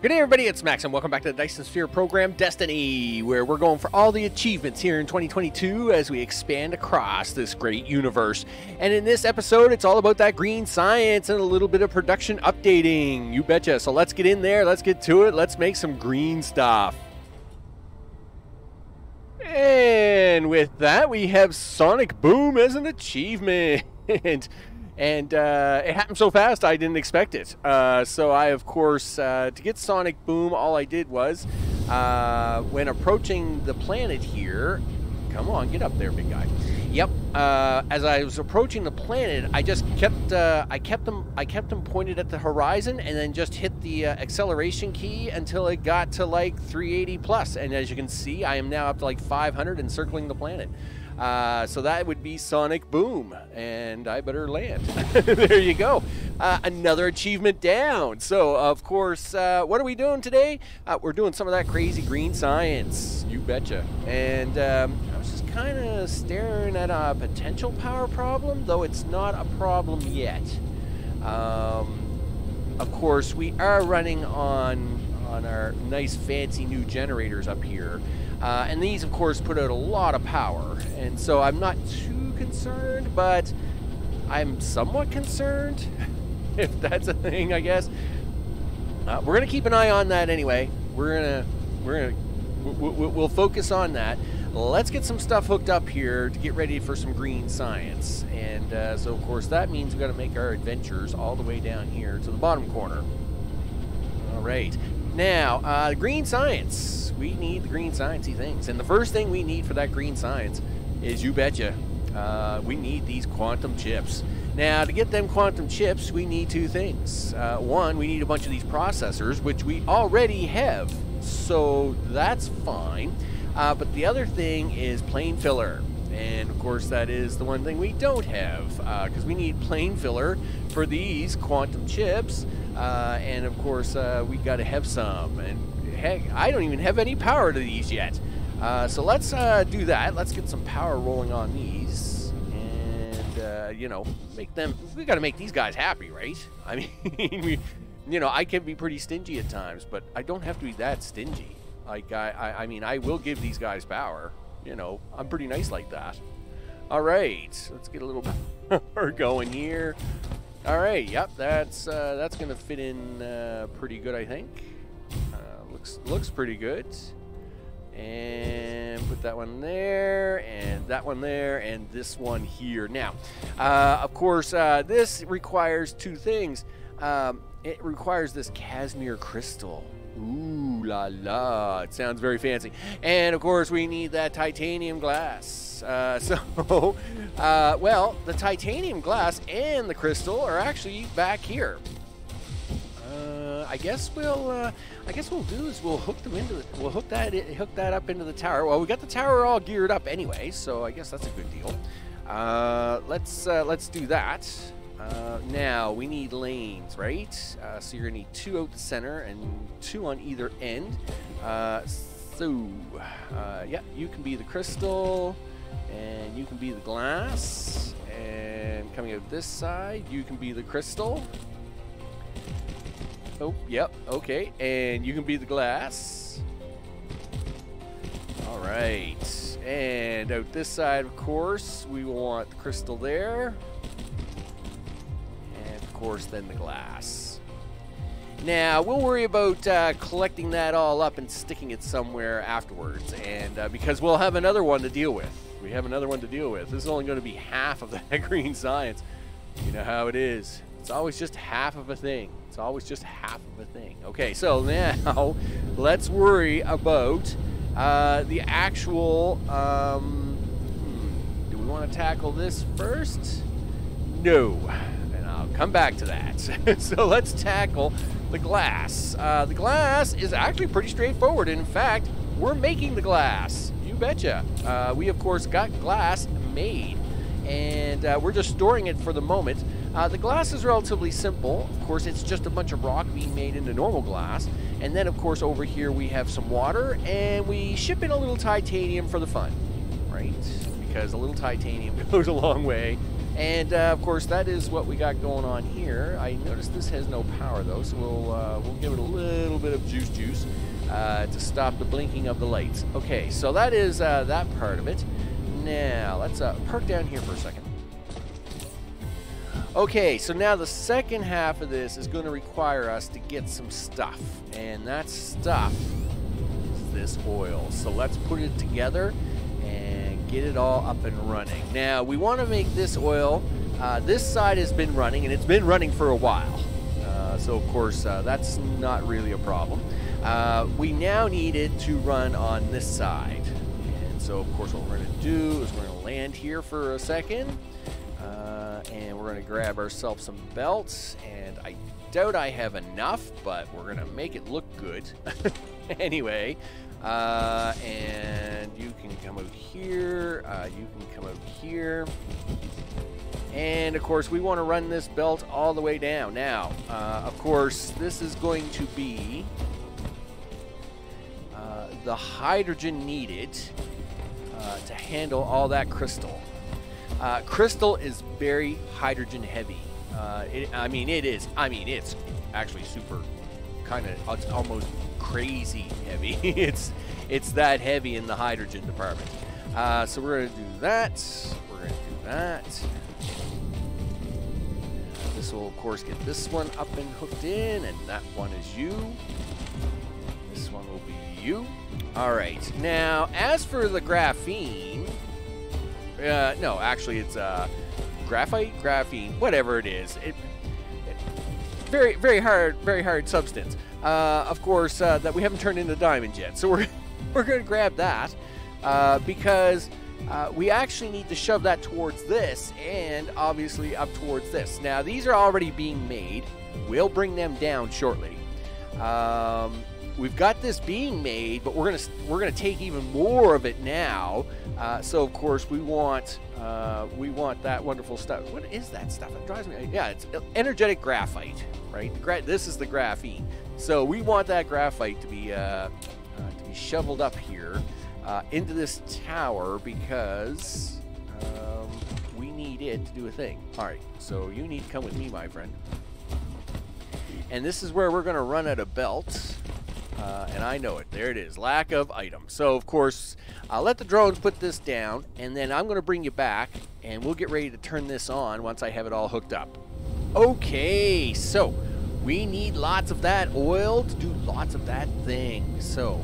Good day, everybody. It's Max, and welcome back to the Dyson Sphere Program, Destiny, where we're going for all the achievements here in 2022 as we expand across this great universe. And in this episode, it's all about that green science and a little bit of production updating. You betcha. So let's get in there. Let's get to it. Let's make some green stuff. And with that, we have Sonic Boom as an achievement. And it happened so fast I didn't expect it. So I, of course, to get Sonic Boom, all I did was, when approaching the planet here, come on, get up there, big guy. Yep. As I was approaching the planet, I just kept, I kept them pointed at the horizon, and then just hit the acceleration key until it got to like 380 plus. And as you can see, I am now up to like 500 and circling the planet. So that would be Sonic Boom, and I better land. There you go. Another achievement down. So, of course, what are we doing today? We're doing some of that crazy green science. You betcha. And I was just kind of staring at a potential power problem, though it's not a problem yet. Of course, we are running on our nice fancy new generators up here. And these, of course, put out a lot of power. And so I'm not too concerned, but I'm somewhat concerned, if that's a thing, I guess. We're going to keep an eye on that anyway. We'll focus on that. Let's get some stuff hooked up here to get ready for some green science. And so, of course, that means we've got to make our adventures all the way down here to the bottom corner. All right. Now, green science. We need the green sciencey things. And the first thing we need for that green science is, you betcha, we need these quantum chips. Now, to get them quantum chips, we need two things. One, we need a bunch of these processors, which we already have. So that's fine. But the other thing is plane filler. And, of course, that is the one thing we don't have. Because we need plane filler for these quantum chips. And, of course, we got to have some. And heck, I don't even have any power to these yet. So let's do that. Let's get some power rolling on these. And, you know, make them... We got to make these guys happy, right? I mean, you know, I can be pretty stingy at times, but I don't have to be that stingy. Like, I mean, I will give these guys power. You know, I'm pretty nice like that. All right. Let's get a little power going here. All right. Yep, that's going to fit in pretty good, I think. Looks pretty good. And put that one there, and that one there, and this one here. Now, of course, this requires two things. It requires this Casimir crystal. Ooh la la, it sounds very fancy. And of course, we need that titanium glass. Well, the titanium glass and the crystal are actually back here. I guess we'll do is we'll hook them into the, we'll hook that up into the tower. Well, we got the tower all geared up anyway, so I guess that's a good deal. Let's do that. Now we need lanes, right? So you're gonna need two out the center and two on either end. Yeah, you can be the crystal, and you can be the glass, and coming out this side, you can be the crystal. Oh, yep, okay, and you can be the glass. All right, and out this side, of course, we will want the crystal there. And, of course, then the glass. Now, we'll worry about collecting that all up and sticking it somewhere afterwards, and because we'll have another one to deal with. We have another one to deal with. This is only going to be half of that green science. You know how it is. It's always just half of a thing. It's always just half of a thing. Okay, so now let's worry about the actual... do we want to tackle this first? No. And I'll come back to that. So let's tackle the glass. The glass is actually pretty straightforward. In fact, we're making the glass. You betcha. We, of course, got glass made. And we're just storing it for the moment. The glass is relatively simple. Of course, it's just a bunch of rock being made into normal glass. And then, of course, over here we have some water, and we ship in a little titanium for the fun, right? Because a little titanium goes a long way. And of course, that is what we got going on here. I noticed this has no power though, so we'll give it a little bit of juice to stop the blinking of the lights. Okay, so that is that part of it. Now let's park down here for a second. Okay, so now the second half of this is going to require us to get some stuff, and that stuff is this oil. So let's put it together and get it all up and running. Now we want to make this oil. This side has been running, and it's been running for a while. So of course that's not really a problem. We now need it to run on this side, and so of course what we're going to do is we're going to land here for a second. And we're going to grab ourselves some belts, and I doubt I have enough, but we're going to make it look good. Anyway, and you can come out here, you can come out here, and of course we want to run this belt all the way down. Now, of course, this is going to be the hydrogen needed to handle all that crystal. Crystal is very hydrogen heavy. I mean, it's actually super it's almost crazy heavy. it's that heavy in the hydrogen department. So we're going to do that. We're going to do that. This will, of course, get this one up and hooked in, and that one is you. This one will be you. All right. Now, as for the graphene... no, actually, it's graphite, graphene, whatever it is. Very hard substance. Of course, that we haven't turned into diamonds yet. So we're going to grab that because we actually need to shove that towards this and obviously up towards this. Now, these are already being made. We'll bring them down shortly. We've got this being made, but we're gonna take even more of it now. So of course we want that wonderful stuff. What is that stuff? It drives me. Yeah, it's energetic graphite, right? This is the graphene. So we want that graphite to be shoveled up here into this tower because we need it to do a thing. All right, so you need to come with me, my friend. And this is where we're gonna run out of belts. And I know it. There it is. Lack of items. So, of course, I'll let the drones put this down, and then I'm going to bring you back, and we'll get ready to turn this on once I have it all hooked up. Okay, so we need lots of that oil to do lots of that thing. So,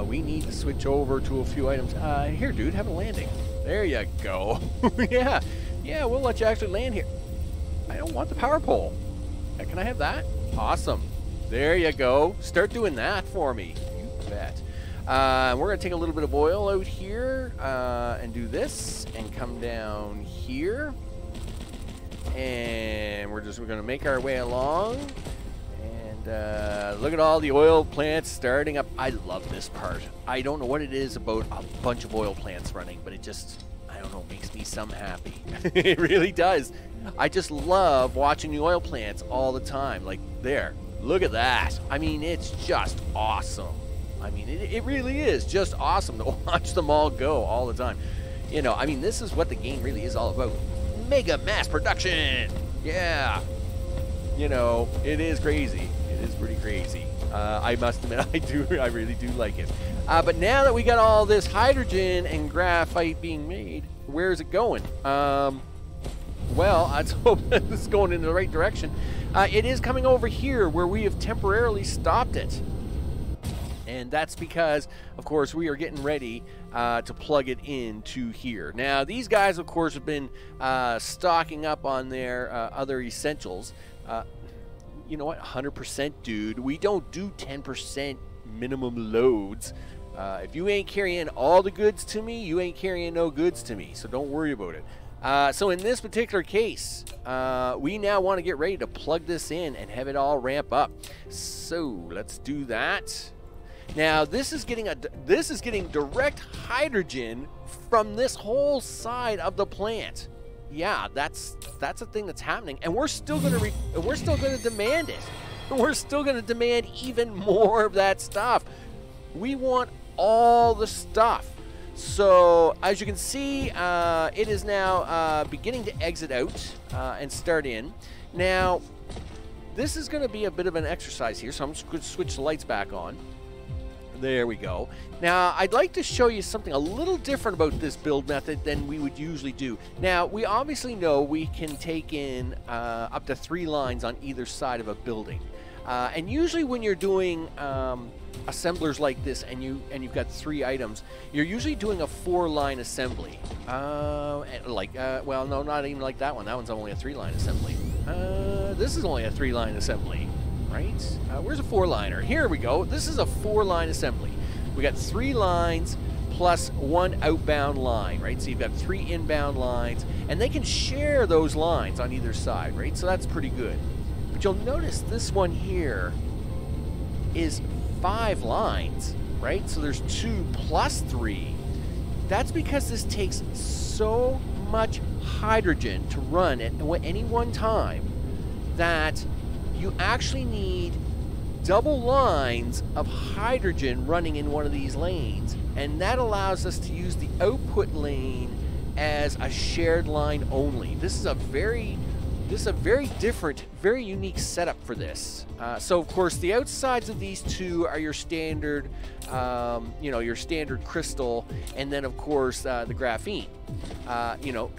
we need to switch over to a few items. Here, dude, have a landing. There you go. Yeah, we'll let you actually land here. I don't want the power pole. Can I have that? Awesome. There you go. Start doing that for me. You bet. We're going to take a little bit of oil out here and do this and come down here. And we're going to make our way along. And look at all the oil plants starting up. I love this part. I don't know what it is about a bunch of oil plants running, but it just, I don't know, makes me some happy. It really does. I just love watching the oil plants all the time. Like there. Look at that. I mean, it's just awesome. I mean, it really is just awesome to watch them all go all the time. You know, I mean, this is what the game really is all about. Mega mass production. Yeah. You know, it is crazy. It is pretty crazy. I must admit, I really do like it. But now that we got all this hydrogen and graphite being made, where is it going? Well, let's hope this is going in the right direction. It is coming over here where we have temporarily stopped it. And that's because, of course, we are getting ready to plug it into here. Now, these guys, of course, have been stocking up on their other essentials. You know what? 100%, dude. We don't do 10% minimum loads. If you ain't carrying all the goods to me, you ain't carrying no goods to me. So don't worry about it. So in this particular case, we now want to get ready to plug this in and have it all ramp up. So let's do that. Now this is getting direct hydrogen from this whole side of the plant. Yeah, that's a thing that's happening, and we're still gonna demand it. We're still gonna demand even more of that stuff. We want all the stuff. So as you can see, it is now beginning to exit out and start in. Now, this is going to be a bit of an exercise here, so I'm just going to switch the lights back on. There we go. Now, I'd like to show you something a little different about this build method than we would usually do. Now, we obviously know we can take in up to 3 lines on either side of a building. And usually when you're doing assemblers like this and you've got 3 items, you're usually doing a 4-line assembly. Well, no, not even like that one. That one's only a 3-line assembly. This is only a 3-line assembly. Right? Where's a 4-liner? Here we go. This is a 4-line assembly. We got 3 lines plus 1 outbound line, right? So you've got 3 inbound lines, and they can share those lines on either side, right? So that's pretty good. But you'll notice this one here is 5 lines, right? So there's 2 plus 3. That's because this takes so much hydrogen to run at any one time that you actually need double lines of hydrogen running in one of these lanes, and that allows us to use the output lane as a shared line only. This is a very different, very unique setup for this. So of course the outsides of these 2 are your standard, your standard crystal, and then of course the graphene.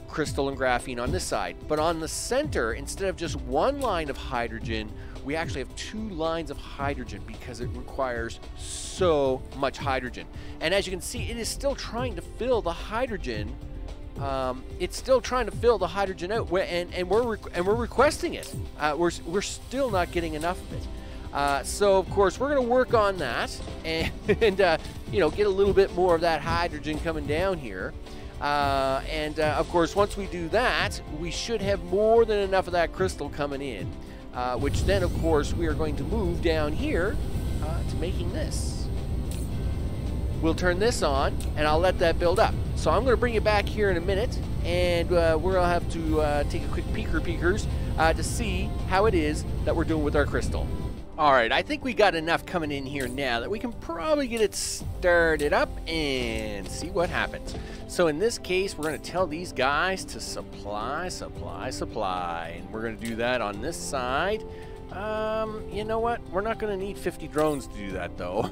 Crystal and graphene on this side. But on the center, instead of just 1 line of hydrogen, we actually have 2 lines of hydrogen because it requires so much hydrogen. And as you can see, it is still trying to fill the hydrogen. It's still trying to fill the hydrogen out, and we're requesting it. We're still not getting enough of it. So of course we're going to work on that and get a little bit more of that hydrogen coming down here. Of course, once we do that, we should have more than enough of that crystal coming in, which then, of course, we are going to move down here to making this. We'll turn this on, and I'll let that build up. So I'm going to bring you back here in a minute, and we'll have to take a quick peekers to see how it is that we're doing with our crystal. All right, I think we got enough coming in here now that we can probably get it started up and see what happens. So in this case, we're going to tell these guys to supply, and we're going to do that on this side. You know what? We're not going to need 50 drones to do that, though.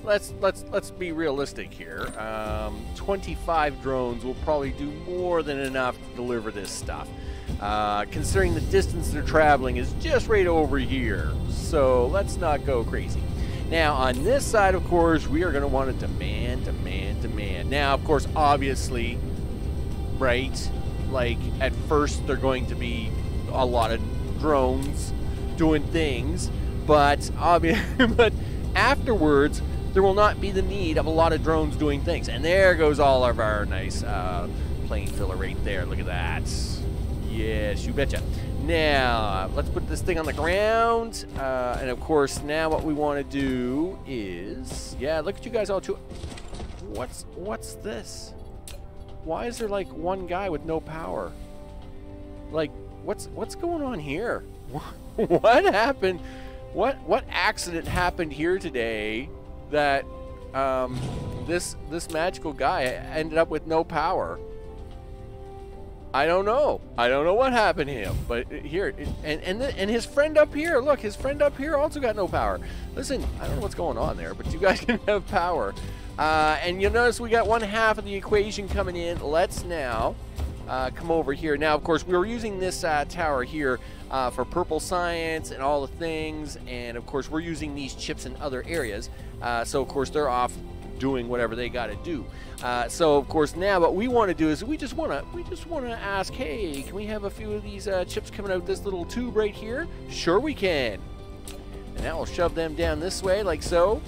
Let's be realistic here. 25 drones will probably do more than enough to deliver this stuff. Considering the distance they're traveling is just right over here. So let's not go crazy. Now on this side, of course, we are going to want to demand. Now, of course, obviously, right, like at first they're going to be a lot of drones doing things, but afterwards there will not be the need of a lot of drones doing things. And there goes all of our nice plane filler right there. Look at that. Yes, you betcha. Now, let's put this thing on the ground. And of course, now what we want to do is, yeah, look at you guys all too. What's this? Why is there like one guy with no power? Like, what's going on here? What happened? What accident happened here today that this magical guy ended up with no power? I don't know. I don't know what happened to him, but here, and his friend up here, look, his friend up here also got no power. Listen, I don't know what's going on there, but you guys can have power. And you'll notice we got 1/2 of the equation coming in. Let's now come over here. Now, of course, we were using this tower here for purple science and all the things, and of course, we're using these chips in other areas. So, of course, they're off doing whatever they got to do. So of course now what we want to do is we just want to ask, hey, can we have a few of these chips coming out this little tube right here? Sure we can. And that will shove them down this way like so.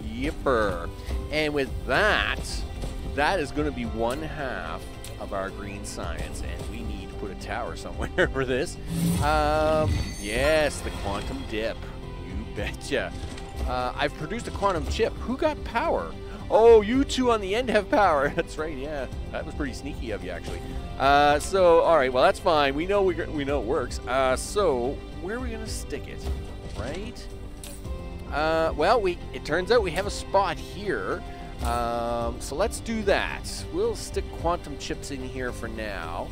Yipper. And with that, that is going to be 1/2 of our green science, and we need to put a tower somewhere for this. Yes, the quantum dip. You betcha. I've produced a quantum chip. Who got power? Oh, you two on the end have power. That's right, yeah. That was pretty sneaky of you, actually. So, all right, well, that's fine. We know it works. So, where are we going to stick it, right? Well, it turns out we have a spot here. So let's do that. We'll stick quantum chips in here for now.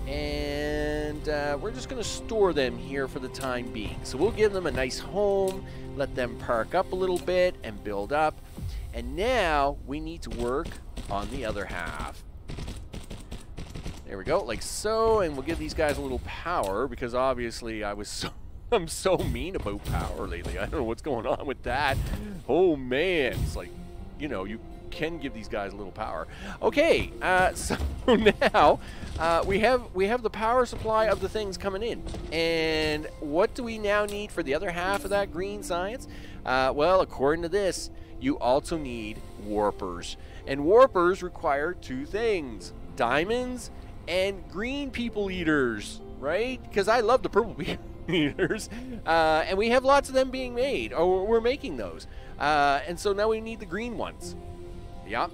And we're just going to store them here for the time being. So we'll give them a nice home, let them park up a little bit and build up. And now we need to work on the other half. There we go, like so. And we'll give these guys a little power because obviously I'm so mean about power lately. I don't know what's going on with that. Oh man, it's like, you know, you can give these guys a little power. Okay, so now we have the power supply of the things coming in. And what do we now need for the other half of that green science? Well, according to this, you also need warpers. And warpers require two things: diamonds and green people eaters, right? Because I love the purple people eaters. And we have lots of them being made, or we're making those. And so now we need the green ones. Yeah.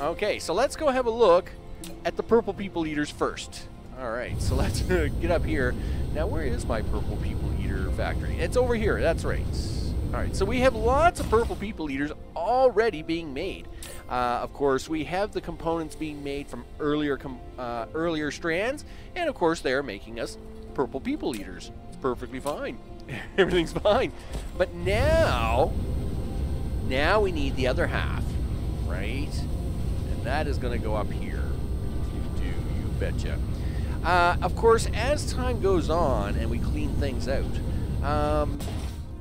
Okay, so let's go have a look at the purple people eaters first. All right, so let's get up here. Now, where is my purple people eater factory? It's over here. That's right. All right, so we have lots of purple people eaters already being made. Of course, we have the components being made from earlier strands, and of course, they're making us purple people eaters. It's perfectly fine. Everything's fine. But now we need the other half, right? And that is going to go up here. You betcha. Of course, as time goes on and we clean things out,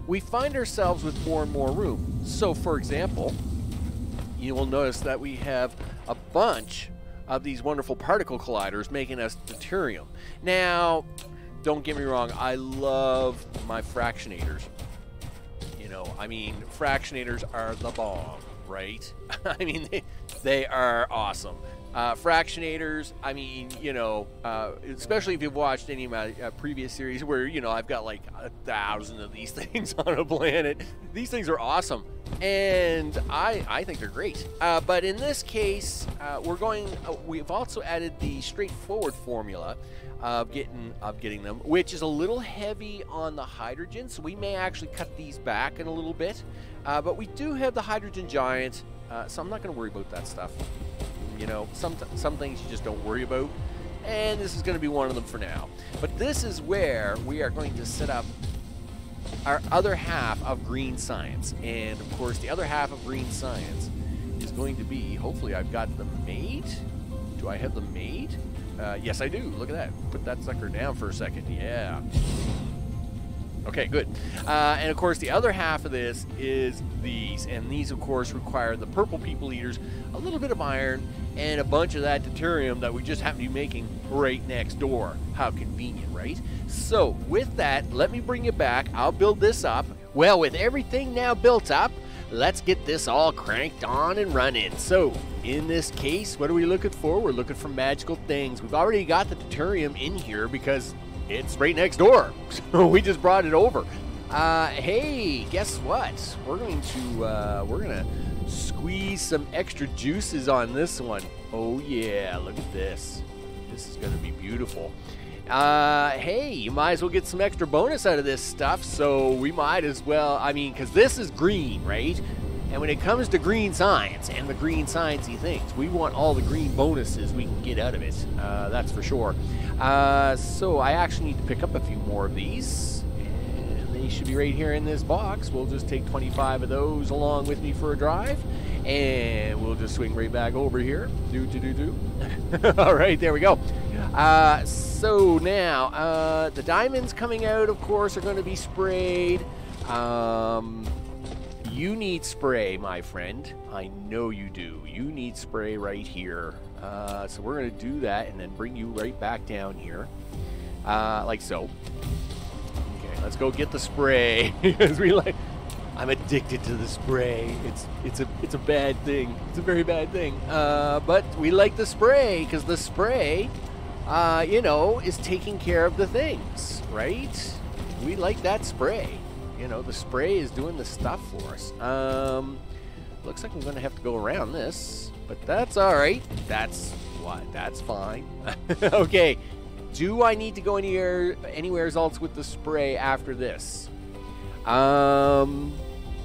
we find ourselves with more and more room. So, for example, you will notice that we have a bunch of these wonderful particle colliders making us deuterium. Now, don't get me wrong, I love my fractionators. You know, I mean, fractionators are the bomb, right? I mean, they are awesome. Fractionators, I mean, you know, especially if you've watched any of my previous series where, you know, I've got like 1,000 of these things on a planet. These things are awesome, and I think they're great. But in this case, we've also added the straightforward formula of getting them, which is a little heavy on the hydrogen, so we may actually cut these back in a little bit. But we do have the hydrogen giant, so I'm not going to worry about that stuff. You know, some things you just don't worry about, and this is going to be one of them for now. But this is where we are going to set up our other half of green science. And of course, the other half of green science is going to be, hopefully I've got them made. Do I have them made? Yes, I do. Look at that. Put that sucker down for a second. Yeah. Okay, good. And of course, the other half of this is these. And these, of course, require the purple people eaters, a little bit of iron, and a bunch of that deuterium that we just happen to be making right next door. How convenient, right? So, with that, let me bring you back. I'll build this up. Well, with everything now built up, let's get this all cranked on and running. So, in this case, what are we looking for? We're looking for magical things. We've already got the deuterium in here because it's right next door. So we just brought it over. Hey, guess what? We're gonna squeeze some extra juices on this one. Oh yeah, look at this. This is gonna be beautiful. Hey, you might as well get some extra bonus out of this stuff. So we might as well, I mean, because this is green, right? And when it comes to green science and the green sciencey things, we want all the green bonuses we can get out of it. That's for sure. So I actually need to pick up a few more of these. And they should be right here in this box. We'll just take 25 of those along with me for a drive. And we'll just swing right back over here. All right, there we go. So now, the diamonds coming out, of course, are going to be sprayed. You need spray, my friend. I know you do. You need spray right here. So we're going to do that and then bring you right back down here. Like so. Okay, let's go get the spray. Because I'm addicted to the spray. It's a bad thing. It's a very bad thing. But we like the spray because the spray, you know, is taking care of the things, right? We like that spray. You know, the spray is doing the stuff for us. Looks like I'm going to have to go around this, but that's all right. That's fine. Okay. Do I need to go anywhere else with the spray after this?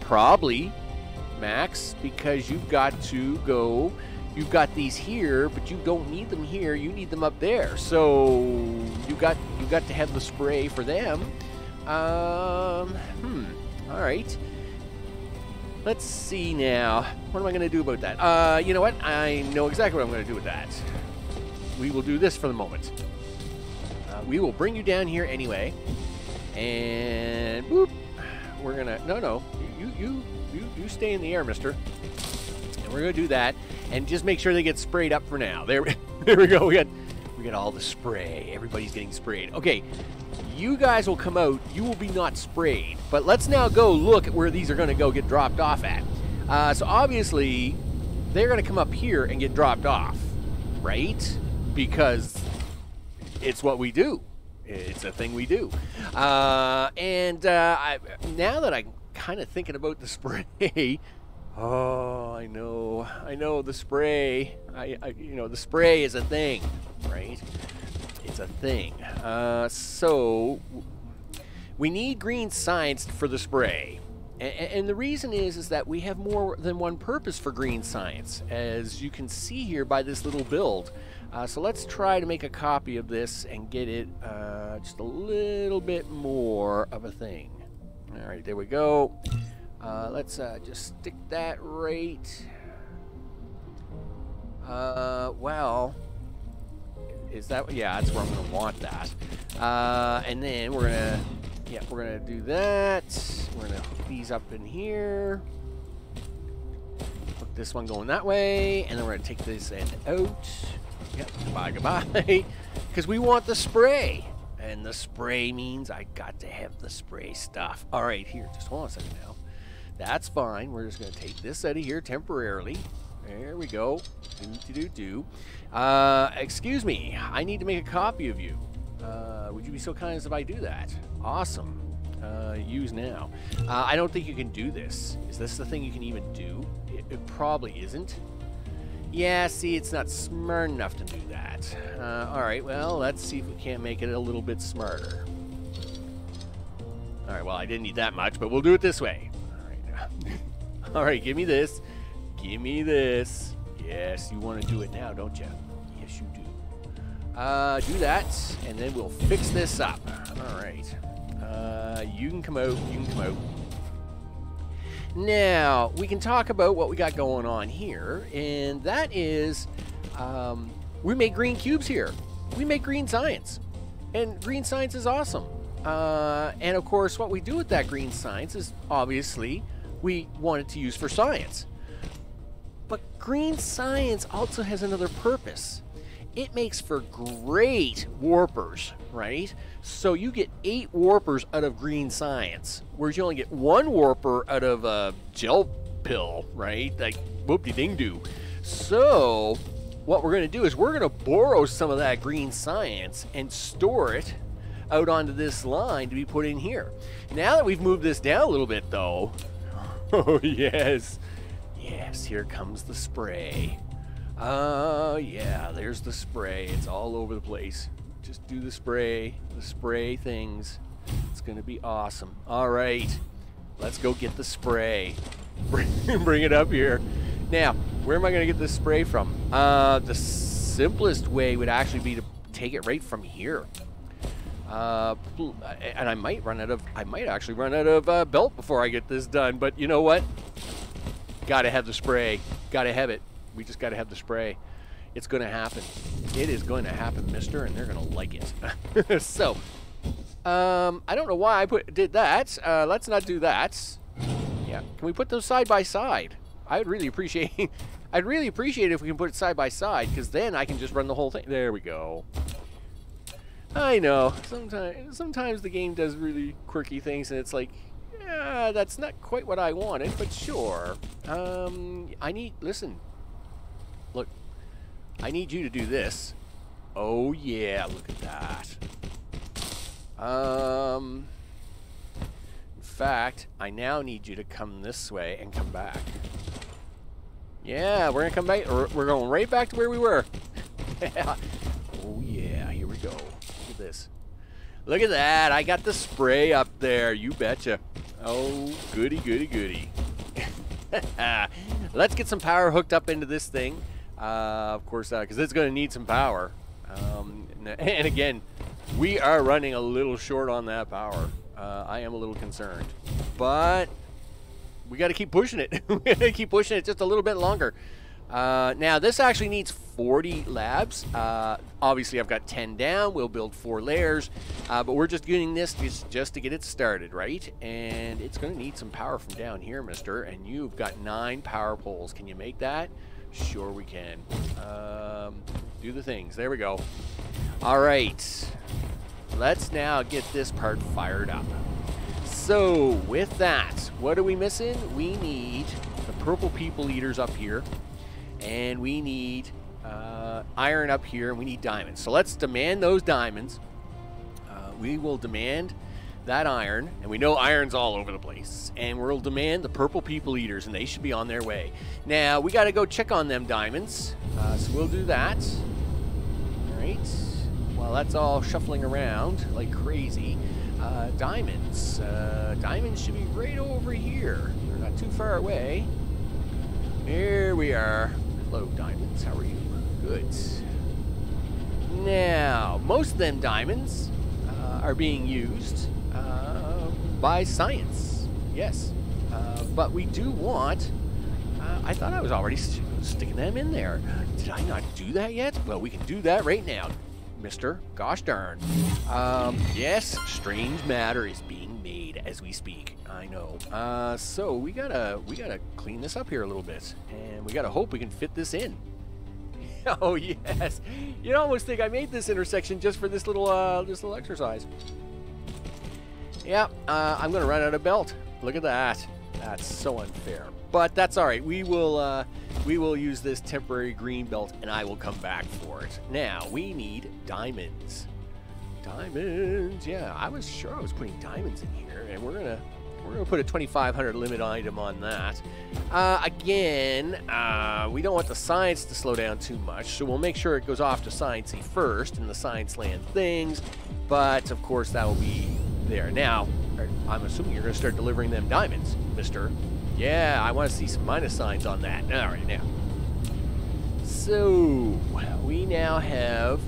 Probably. Max, because you've got to go. You've got these here, but you don't need them here. You need them up there. So you got to have the spray for them. All right. Let's see now. What am I going to do about that? You know what? I know exactly what I'm going to do with that. We will do this for the moment. We will bring you down here anyway, and boop. We're gonna no. You stay in the air, mister. And we're gonna do that, and just make sure they get sprayed up for now. There we go. We got all the spray. Everybody's getting sprayed. Okay, you guys will come out. You will be not sprayed. But let's now go look at where these are gonna go get dropped off at. So obviously, they're gonna come up here and get dropped off, right? Because it's what we do. It's a thing we do. Now that I'm kind of thinking about the spray, oh, I know the spray. The spray is a thing, right? It's a thing. So we need green science for the spray. And the reason is that we have more than one purpose for green science, as you can see here by this little build. So let's try to make a copy of this and get it just a little bit more of a thing. All right, there we go. Let's just stick that right. Well, is that? Yeah, that's where I'm gonna want that. And then we're gonna do that. We're gonna hook these up in here. Hook this one going that way, and then we're gonna take this end out. Yep, goodbye. Because we want the spray. And the spray means I got to have the spray stuff. All right, here, just hold on a second now. That's fine. We're just going to take this out of here temporarily. There we go. Excuse me. I need to make a copy of you. Would you be so kind as if I do that? Awesome. Use now. I don't think you can do this. Is this the thing you can even do? It probably isn't. Yeah, see, it's not smart enough to do that. Alright, well, let's see if we can't make it a little bit smarter. Alright, well, I didn't need that much, but we'll do it this way. Alright, give me this. Give me this. Yes, you want to do it now, don't you? Yes, you do. Do that, and then we'll fix this up. Alright. You can come out. You can come out. Now, we can talk about what we got going on here, and that is, we make green cubes here. We make green science, and green science is awesome. And of course, what we do with that green science is, obviously, we want it to use for science. But green science also has another purpose. It makes for great warpers, right? So you get 8 warpers out of green science, whereas you only get 1 warper out of a gel pill, right? Like, whoop-de-ding-doo. So what we're going to do is we're going to borrow some of that green science and store it out onto this line to be put in here. Now that we've moved this down a little bit, though, oh, yes. Yes, here comes the spray. Oh, yeah, there's the spray. It's all over the place. Just do the spray things. It's going to be awesome. All right, let's go get the spray. Bring it up here. Now, where am I going to get this spray from? The simplest way would actually be to take it right from here. And I might actually run out of belt before I get this done. But you know what? Gotta have the spray. Gotta have it. We just got to have the spray. It's going to happen. It is going to happen, mister, and they're going to like it. So, I don't know why I did that. Let's not do that. Yeah, can we put those side by side? I'd really appreciate it if we can put it side by side, because then I can just run the whole thing. There we go. I know. Sometimes the game does really quirky things, and it's like, yeah, that's not quite what I wanted, but sure. Listen. Look, I need you to do this. Oh yeah, look at that. In fact, I now need you to come this way and come back. Yeah, we're gonna come back. We're going right back to where we were. Oh yeah, here we go. Look at this. Look at that. I got the spray up there. You betcha. Oh, goody, goody, goody. Let's get some power hooked up into this thing. Of course, because it's going to need some power. And again, we are running a little short on that power. I am a little concerned. But we got to keep pushing it. We got to keep pushing it just a little bit longer. Now, this actually needs 40 labs. Obviously, I've got 10 down. We'll build 4 layers. But we're just doing this just to get it started, right? And it's going to need some power from down here, mister. And you've got 9 power poles. Can you make that? Sure we can. Do the things. There we go. All right. Let's now get this part fired up. So, with that, what are we missing? We need the purple people eaters up here. And we need iron up here, and we need diamonds. So let's demand those diamonds. We will demand that iron, and we know iron's all over the place. And we'll demand the purple people eaters, and they should be on their way. Now, we got to go check on them diamonds. So we'll do that. All right. While that's all shuffling around like crazy. Diamonds. Diamonds should be right over here. They're not too far away. Here we are. Hello, diamonds. How are you? Good. Now, most of them diamonds are being used by science. Yes. But we do want... I thought I was already sticking them in there. Did I not do that yet? Well, we can do that right now, mister. Gosh darn. Yes, strange matter is being made as we speak. I know. So we gotta clean this up here a little bit, and we gotta hope we can fit this in. Oh yes, you almost think I made this intersection just for this little exercise. Yeah, I'm gonna run out of belt. Look at that. That's so unfair, but that's all right. We will use this temporary green belt, and I will come back for it. Now we need diamonds. Diamonds. Yeah, I was sure I was putting diamonds in here, and we're gonna put a 2,500 limit item on that. Again, we don't want the science to slow down too much, so we'll make sure it goes off to Sciencey first in the science land things. But of course, that will be there. Now, I'm assuming you're going to start delivering them diamonds, mister. Yeah, I want to see some minus signs on that. All right, now. So, we now have...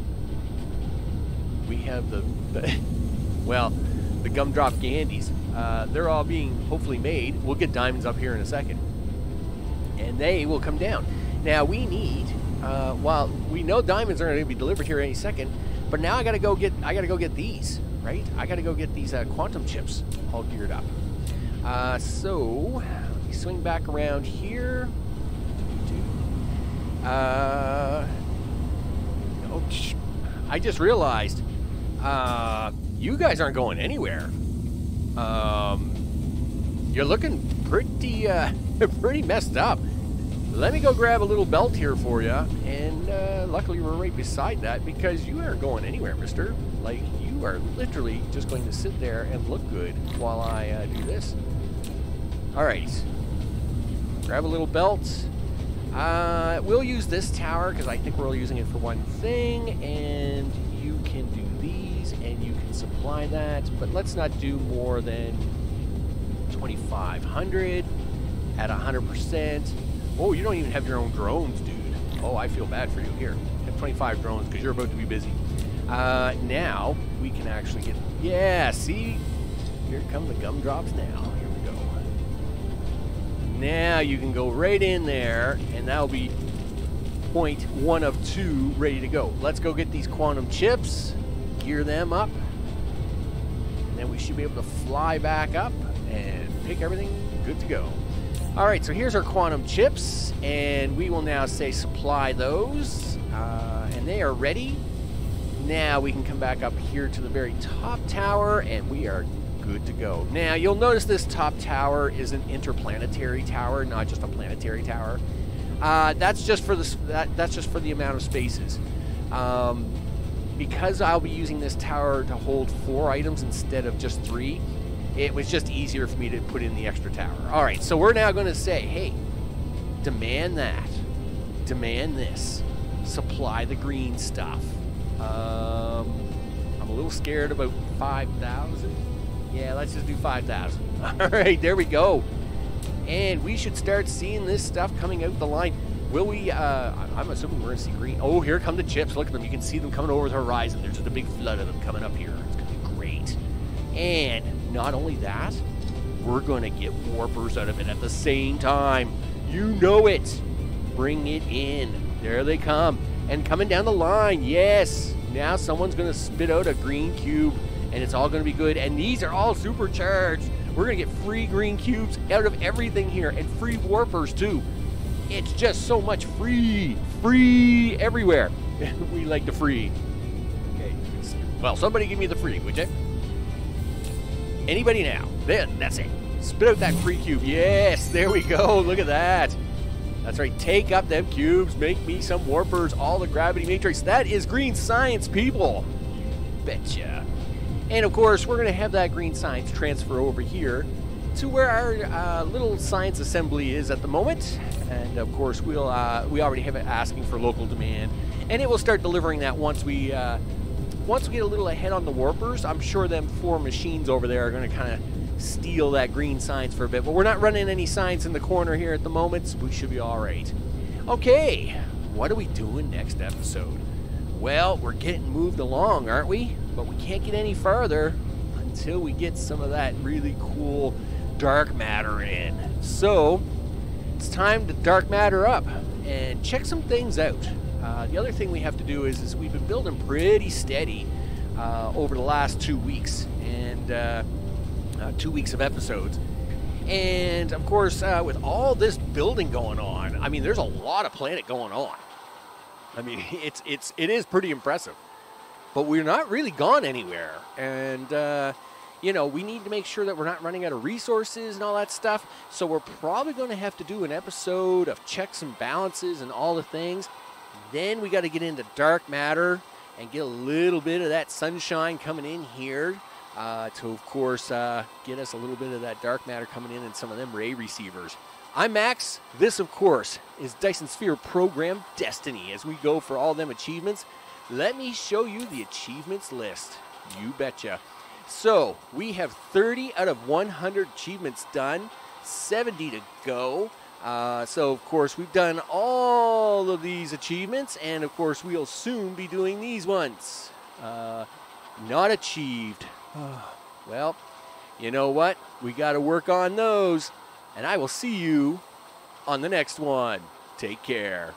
We have the well, the gumdrop gandies. They're all being hopefully made. We'll get diamonds up here in a second. And they will come down. Now, we need... while we know diamonds are going to be delivered here any second, but now I got to go get these. Right? I gotta go get these quantum chips all geared up. So, let me swing back around here. Oh, I just realized you guys aren't going anywhere. You're looking pretty pretty messed up. Let me go grab a little belt here for you, and luckily we're right beside that because you aren't going anywhere, mister. Like, you are literally just going to sit there and look good while I do this. Alright. Grab a little belt. We'll use this tower because I think we're using it for one thing, and you can do these, and you can supply that, but let's not do more than 2,500 at 100%. Oh, you don't even have your own drones, dude. Oh, I feel bad for you. Here, have 25 drones because you're about to be busy. Now we can actually get... Yeah, see? Here come the gumdrops now. Here we go. Now you can go right in there, and that'll be point 1 of 2 ready to go. Let's go get these quantum chips, gear them up, and then we should be able to fly back up and pick everything good to go. Alright, so here's our quantum chips, and we will now say supply those, and they are ready. Now we can come back up here to the very top tower, and we are good to go. Now, you'll notice this top tower is an interplanetary tower, not just a planetary tower. That's just for the amount of spaces. Because I'll be using this tower to hold 4 items instead of just 3, it was just easier for me to put in the extra tower. All right, so we're now going to say, hey, demand that, demand this, supply the green stuff. I'm a little scared about 5,000. Yeah, let's just do 5,000. All right, there we go. And we should start seeing this stuff coming out the line. Will we, I'm assuming we're going to see green. Oh, here come the chips. Look at them. You can see them coming over the horizon. There's just a big flood of them coming up here. It's going to be great. And not only that, we're going to get warpers out of it at the same time. You know it. Bring it in. There they come. And coming down the line, yes. Now someone's going to spit out a green cube, and it's all going to be good. And these are all supercharged. We're going to get free green cubes out of everything here, and free warpers too. It's just so much free everywhere. We like the free. Okay. Well, somebody give me the free, would you? Anybody now? That's it. Spit out that free cube. Yes, there we go. Look at that. That's right. Take up them cubes. Make me some warpers. All the gravity matrix. That is green science, people. You betcha. And of course, we're going to have that green science transfer over here to where our little science assembly is at the moment. And of course, we already have it asking for local demand, and it will start delivering that once we get a little ahead on the warpers. I'm sure them 4 machines over there are going to kind of steal that green science for a bit, but we're not running any science in the corner here at the moment, so we should be all right. Okay, what are we doing next episode? Well, we're getting moved along, aren't we? But we can't get any farther until we get some of that really cool dark matter in. So it's time to dark matter up and check some things out. The other thing we have to do is we've been building pretty steady over the last 2 weeks, and 2 weeks of episodes. And of course, with all this building going on, I mean, there's a lot of planet going on. I mean, it is pretty impressive. But we're not really gone anywhere, and you know, we need to make sure that we're not running out of resources and all that stuff. So we're probably going to have to do an episode of checks and balances and all the things. Then we got to get into dark matter and get a little bit of that sunshine coming in here to, of course, get us a little bit of that dark matter coming in and some of them ray receivers. I'm Max. This, of course, is Dyson Sphere Program Destiny. As we go for all them achievements, let me show you the achievements list. You betcha. So, we have 30 out of 100 achievements done, 70 to go. So, of course, we've done all of these achievements, and, of course, we'll soon be doing these ones. Not achieved. Well, you know what? We got to work on those, and I will see you on the next one. Take care.